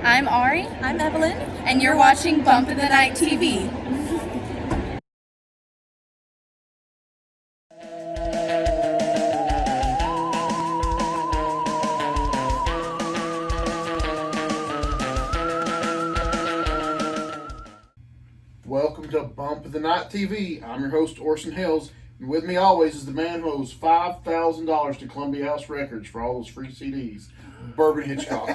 I'm Ari. I'm Evelyn. And you're watching Bump in the Night TV. Welcome to Bump of the Night TV. I'm your host, Orson Hales, and with me always is the man who owes $5,000 to Columbia House Records for all those free CDs, Bourbon Hitchcock.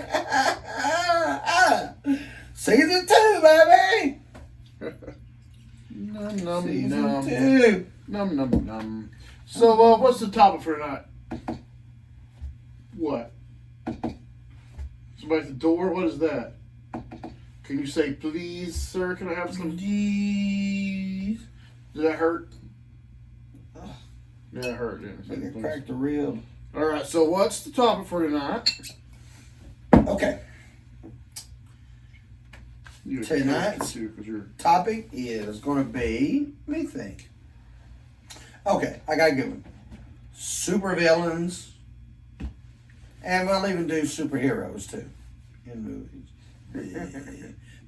Season 2, baby! Num, num, Season num. 2. Num, num, num. So, what's the topic for tonight? What? Somebody at the door? What is that? Can you say, please, sir, can I have some? Please. Did that hurt? Yeah, it hurt, didn't I think I it? cracked the rib. All right, so what's the topic for tonight? Okay. Tonight's topic is going to be, let me think. Okay, I got a good one. Supervillains. And we'll even do superheroes too in movies.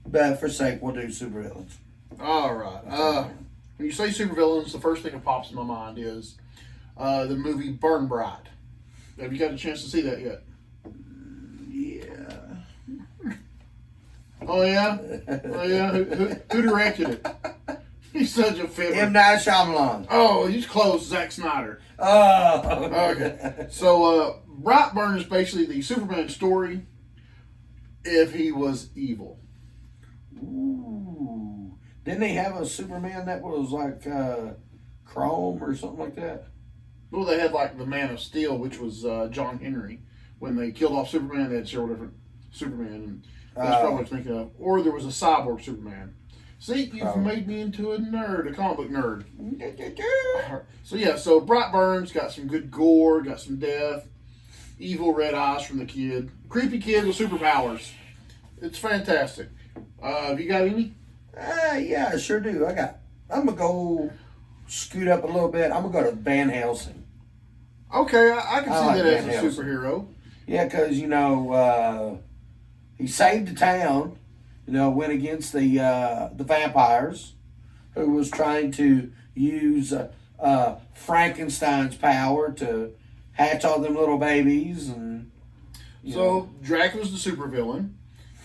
But for sake, we'll do supervillains. All right. When you say supervillains, the first thing that pops in my mind is the movie Burn Bright. Have you got a chance to see that yet? Yeah. Oh yeah. Oh yeah. Who directed it? He's such a fibber. M. Night Shyamalan. Oh, he's close. Zack Snyder. Oh. Okay. So Brightburn is basically the Superman story if he was evil. Ooh. Didn't they have a Superman that was like chrome or something like that? Well, they had like the Man of Steel, which was John Henry. When they killed off Superman, they had several different Superman, and that's probably what I'm thinking of. Or there was a cyborg Superman. See, you've made me into a nerd, a comic book nerd. So yeah, so Brightburn's got some good gore, got some death, evil red eyes from the kid, creepy kid with superpowers. It's fantastic. Have you got any? Yeah, I sure do. I'm gonna go scoot up a little bit. I'm gonna go to Van Helsing. Okay, I can see like that as Van a Helsing. superhero. Yeah, because he saved the town. Went against the vampires, who was trying to use Frankenstein's power to hatch all them little babies, and So Dracula's the supervillain,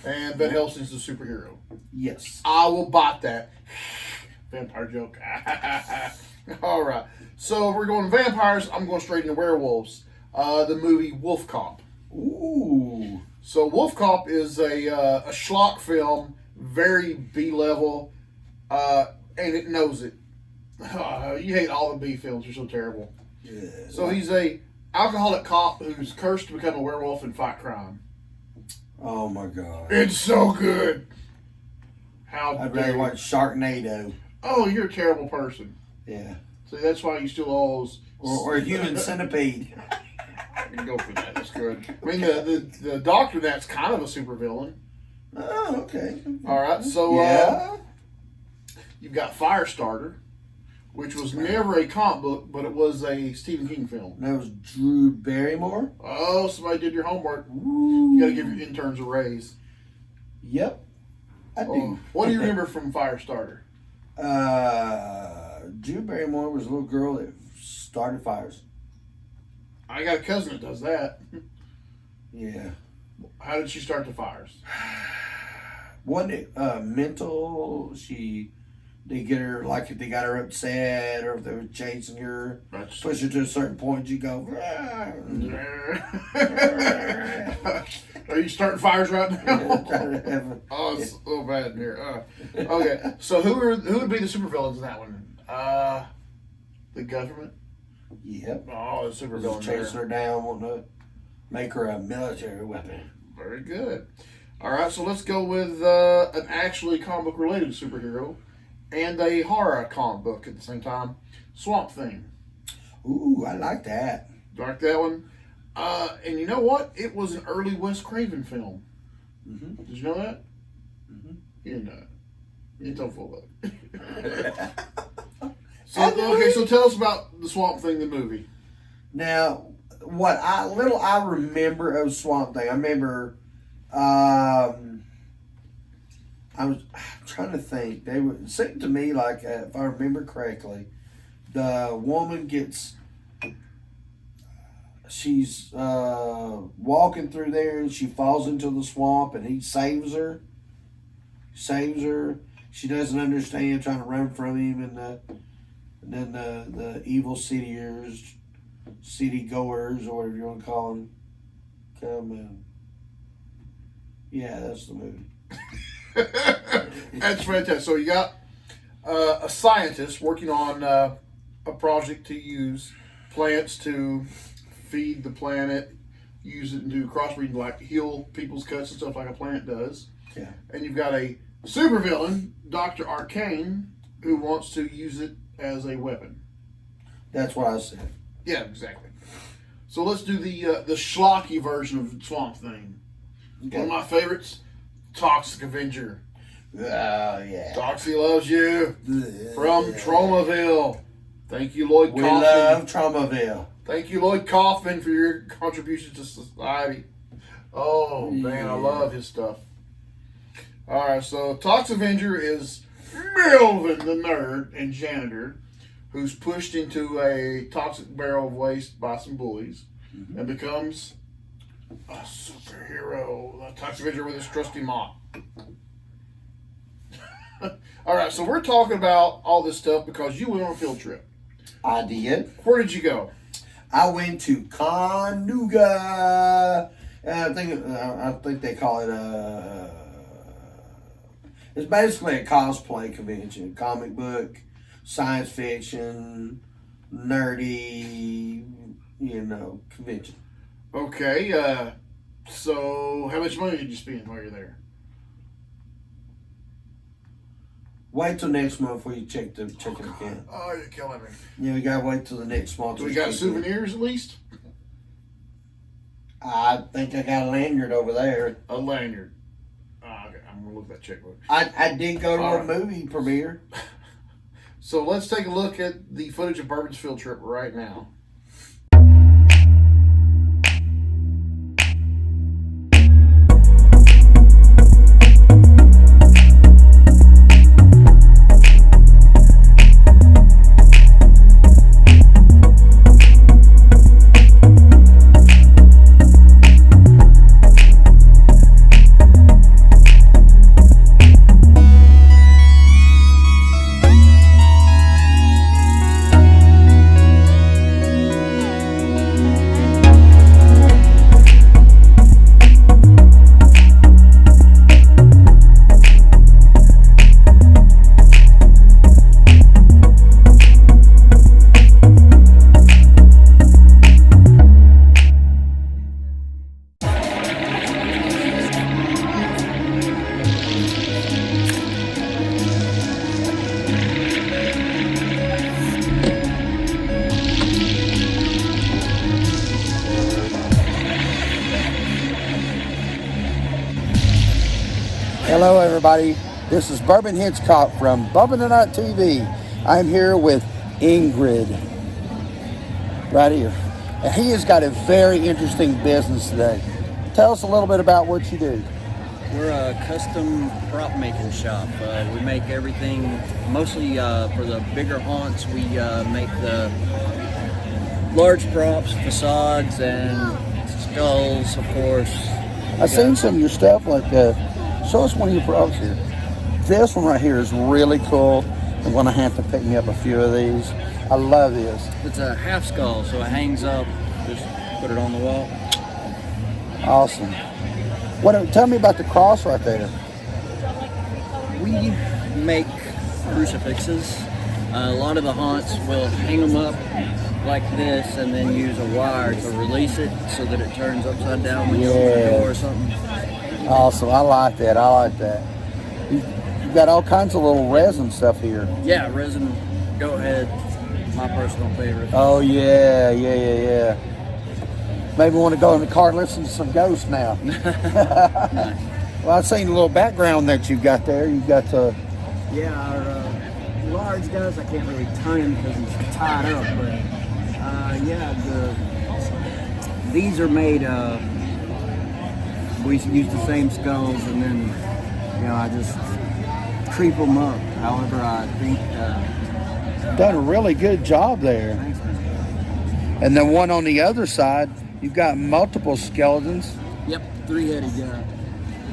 and Van Helsing's the superhero. Yes, I will bite that. Vampire joke. All right. So if we're going vampires, I'm going straight into werewolves. The movie Wolf Cop. Ooh. So Wolf Cop is a schlock film, very B-level, and it knows it. You hate all the B films; they're so terrible. Yeah. So he's a alcoholic cop who's cursed to become a werewolf and fight crime. Oh my God! It's so good. I'd rather watch Sharknado. Oh, you're a terrible person. Yeah. See, that's why you still always Or Human Centipede. Go for that. That's good. I mean, the doctor that's kind of a supervillain. Oh, okay. All right, so you've got Firestarter, which was never a comic book, but it was a Stephen King film. That was Drew Barrymore. Oh, somebody did your homework. Ooh. You got to give your interns a raise. Yep, I do. What do you remember from Firestarter? Drew Barrymore was a little girl that started fires. I got a cousin that does that. Yeah. How did she start the fires? Wasn't it mental? They get her, like if they got her upset or if they were chasing her, push her to a certain point, you go. Are you starting fires right now? Oh, it's a little bad in here. Okay, so who would be the supervillains in that one? The government. Yep. Oh, the supervillain chasing her down, wanting to make her a military weapon. Very good. All right, so let's go with an actually comic book related superhero and a horror comic book at the same time. Swamp Thing. Ooh, I like that. Like that one. And you know what? It was an early Wes Craven film. Mm-hmm. Did you know that? Mm-hmm. You didn't know it. You don't fool it. So tell us about the Swamp Thing, the movie. Now, what I remember of Swamp Thing, I remember trying to think. It seemed to me like, if I remember correctly, the woman gets. She's walking through there and she falls into the swamp and he saves her. She doesn't understand, trying to run from him, and then the evil city goers, or whatever you want to call them, come in. Yeah, that's the movie. That's fantastic. So you got a scientist working on a project to use plants to feed the planet, use it and do crossbreeding, like heal people's cuts and stuff like a plant does. Yeah. And you've got a supervillain, Dr. Arcane, who wants to use it as a weapon. That's what I said. Yeah, exactly. So let's do the schlocky version of Swamp Thing. Okay. One of my favorites, Toxic Avenger. Yeah. Toxie loves you. From Tromaville. Thank you, Lloyd We Kaufman. love Tromaville. Thank you, Lloyd Kaufman, for your contributions to society. Oh, man, I love his stuff. All right, so Toxic Avenger is Melvin the nerd and janitor who's pushed into a toxic barrel of waste by some bullies and becomes a superhero. The Toxic Avenger with his trusty mop. All right, so we're talking about all this stuff because you went on a field trip. I did. Where did you go? I went to ConNooga. I think they call it it's basically a cosplay convention, comic book, science fiction, nerdy, convention. Okay, so how much money did you spend while you're there? Wait till next month before you check the account. Oh, you're killing me. Yeah, we gotta wait till the next month. Do we got souvenirs at least? I think I got a lanyard over there. A lanyard. Okay, I'm gonna look at that checkbook. I did go to All a right. movie premiere. So let's take a look at the footage of Bourbon's field trip right now. Hello, everybody. This is Bourbon Hitchcock from Bumpin' the Night TV. I'm here with Ingrid, right here. And he has got a very interesting business today. Tell us a little bit about what you do. We're a custom prop making shop. We make everything, mostly for the bigger haunts. We make the large props, facades, and skulls, of course. I've seen some of your stuff, like, show us one of your props here. This one right here is really cool. I'm going to have to pick me up a few of these. I love this. It's a half skull, so it hangs up. Just put it on the wall. Awesome. Tell me about the cross right there. We make crucifixes. A lot of the haunts will hang them up like this and then use a wire to release it so that it turns upside down when you open the door or something. Awesome. I like that. You've got all kinds of little resin stuff here. Yeah, resin, go ahead. My personal favorite. Oh, yeah. Maybe we want to go in the car and listen to some ghosts now. Nice. Well, I've seen a little background that you've got there. You've got to... Yeah, our large guys, I can't really tie him because he's tied up, but these are made, we use the same skulls, and then, I just creep them up. However, I think. Done a really good job there. Thanks, man. And the one on the other side, you've got multiple skeletons. Yep, 3-headed guy.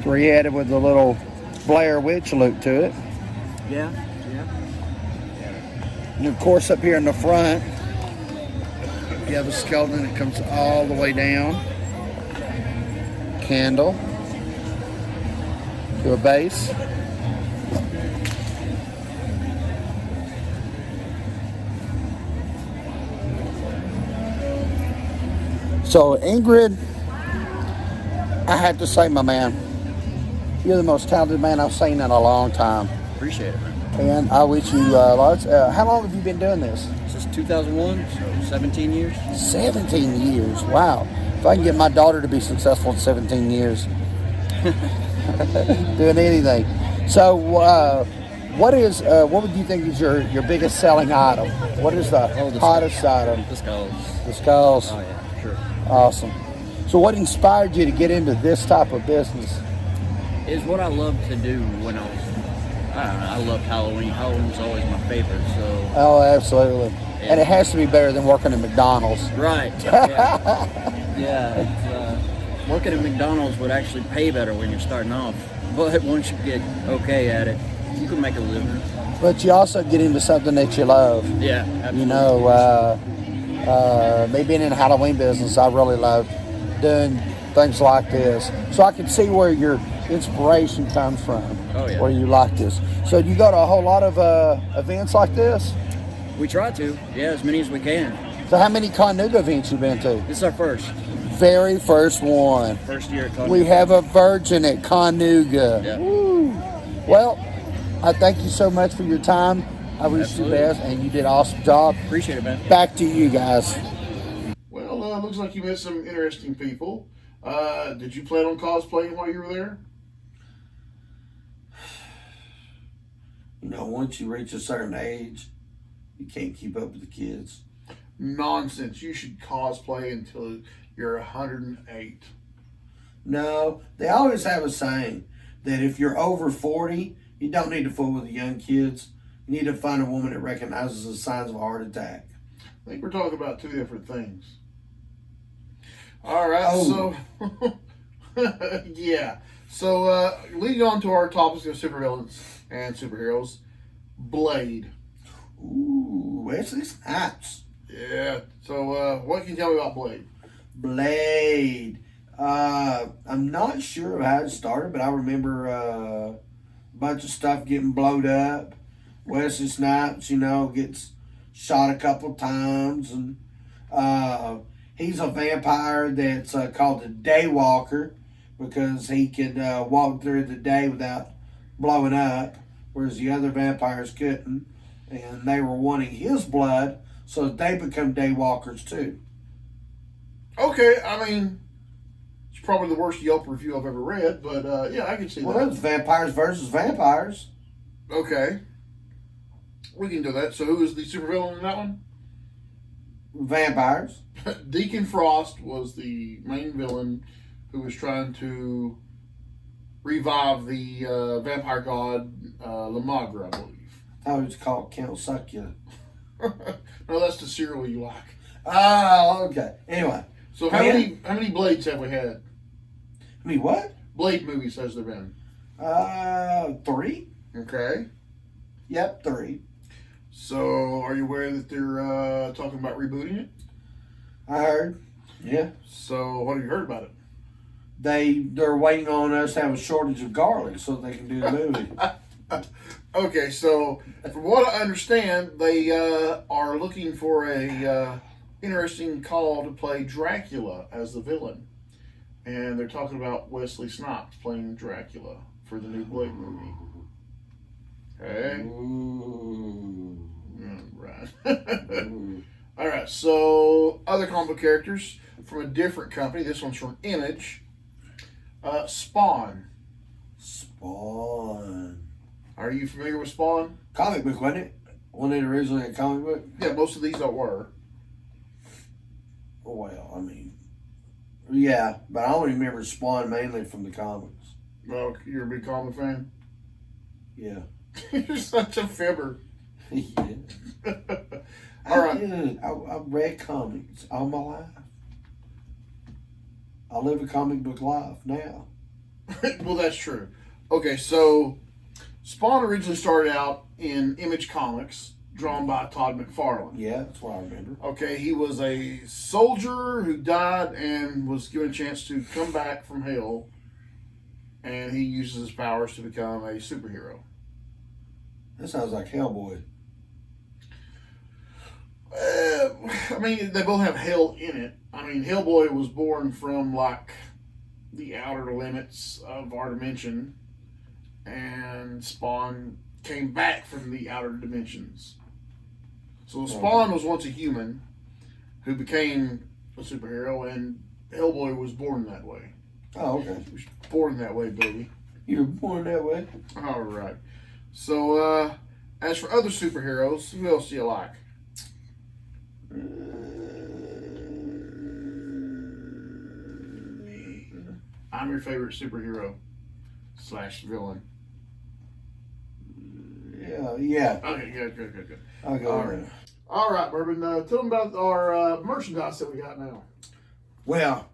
3-headed with a little Blair Witch look to it. Yeah. And of course, up here in the front, you have a skeleton that comes all the way down. Candle to a base. So Ingrid, I have to say, my man, you're the most talented man I've seen in a long time. Appreciate it, man. And I wish you lots. How long have you been doing this? Since 2001, so 17 years. 17 years. Wow. If I can get my daughter to be successful in 17 years, doing anything. So, what would you think is your biggest selling item? What is the hottest item? The skulls. The skulls. Oh yeah, for sure. Awesome. So, what inspired you to get into this type of business? Is what I loved to do when I don't know, I loved Halloween. Halloween was always my favorite, so. Oh, absolutely. And it has to be better than working at McDonald's. Right. Yeah. Yeah. Working at McDonald's would actually pay better when you're starting off, but once you get okay at it, you can make a living. But you also get into something that you love. Yeah, absolutely. You know, me being in the Halloween business, I really love doing things like this. So I can see where your inspiration comes from. Oh, yeah. Where you like this. So you go to a whole lot of events like this? We try to, yeah, as many as we can. So how many ConNooga events you been to? This is our first Very first one. year at ConNooga. We have a virgin at ConNooga. Yeah. Woo. Well, I thank you so much for your time. I wish you the Absolutely. best, and you did an awesome job. Appreciate it, man. Back to you guys. Well, looks like you met some interesting people. Did you plan on cosplaying while you were there? You know, once you reach a certain age, you can't keep up with the kids. Nonsense. You should cosplay until you're 108. No, they always have a saying that if you're over 40, you don't need to fool with the young kids. You need to find a woman that recognizes the signs of a heart attack. I think we're talking about two different things. All right, Oh. so yeah. So leading on to our topics of supervillains and superheroes, Blade. Ooh, Wesley Snipes. Yeah. So what can you tell me about Blade? Blade. I'm not sure how it started, but I remember a bunch of stuff getting blowed up. Wesley Snipes, you know, gets shot a couple times, and he's a vampire that's called the Daywalker because he could walk through the day without blowing up, whereas the other vampires couldn't, and they were wanting his blood, so they become Daywalkers too. Okay, I mean, it's probably the worst Yelp review I've ever read, but yeah, I can see Well, that. it was vampires versus vampires. Okay. We can do that. So who is the supervillain in that one? Vampires. Deacon Frost was the main villain who was trying to revive the vampire god Lamagra, I believe. Oh, it's called Count Suckia. No, that's the cereal you like. Oh, okay. Anyway. So how many Blades have we had? I mean, what? Blade movies has there been? 3? Okay. Yep, 3. So are you aware that they're talking about rebooting it? I heard. Yeah. So what have you heard about it? They're waiting on us to have a shortage of garlic so they can do the movie. Okay, so from what I understand, they are looking for a interesting call to play Dracula as the villain. And they're talking about Wesley Snipes playing Dracula for the new Blade movie. Okay. Ooh. Right. Ooh. All right, so other comic book characters from a different company. This one's from Image. Spawn. Spawn. Are you familiar with Spawn? Comic book, wasn't it? Wasn't it originally a comic book? Yeah, most of these were. Well, I mean, yeah, but I only remember Spawn mainly from the comics. Well, you're a big comic fan? Yeah. You're such a fibber. Yeah. All right. I've read comics all my life. I live a comic book life now. Well, that's true. Okay, so Spawn originally started out in Image Comics, drawn by Todd McFarlane. Yeah, that's what I remember. Okay, he was a soldier who died and was given a chance to come back from hell, and he uses his powers to become a superhero. That sounds like Hellboy. I mean, they both have hell in it. I mean, Hellboy was born from, like, the outer limits of our dimension, and Spawn came back from the outer dimensions. So Spawn was once a human who became a superhero, and Hellboy was born that way. Oh, okay. He was born that way, baby. You were born that way. All right. So, as for other superheroes, who else do you like? I'm your favorite superhero / villain. Yeah. Okay, good. I'll go All with right. it. All right, Bourbon. Tell them about our merchandise that we got now. Well,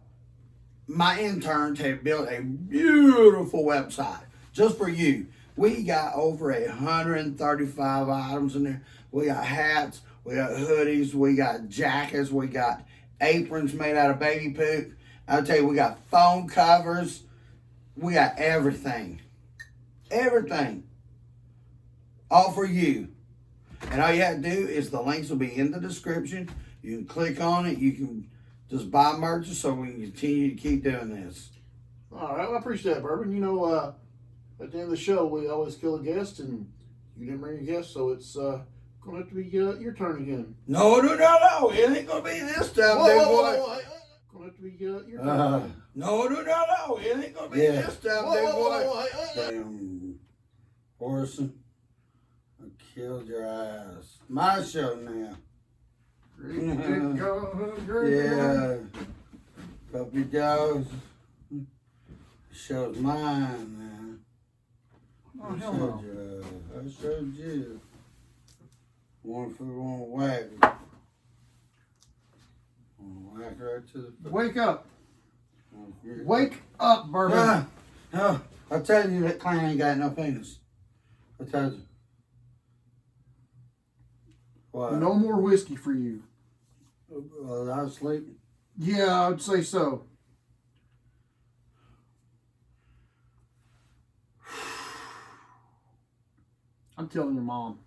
my interns have built a beautiful website just for you. We got over 135 items in there. We got hats, we got hoodies, we got jackets, we got aprons made out of baby poop. I'll tell you, we got phone covers. We got everything. Everything. All for you. And all you have to do is the links will be in the description. You can click on it. You can just buy merch so we can continue to keep doing this. All right, well, I appreciate that, Bourbon. You know, at the end of the show, we always kill a guest, and you didn't bring a guest, so it's going to have to be your turn again. No. It ain't going to be this time, Whoa, big whoa, boy. whoa, whoa. Going to have to be your turn. No. It ain't going to be this time, Whoa, big whoa, boy. whoa, whoa. Damn, Orson. I killed your ass. My show now. Yeah. Puppy dogs. Show's mine now. Oh, I hell showed no. you. I showed you. One for one whack. Whack right to the. Wake up. Wake up, Bourbon. No. I tell you that clown ain't got no penis. I told you. What? No more whiskey for you. Well, I was sleeping. Yeah, I'd say so. I'm telling your mom.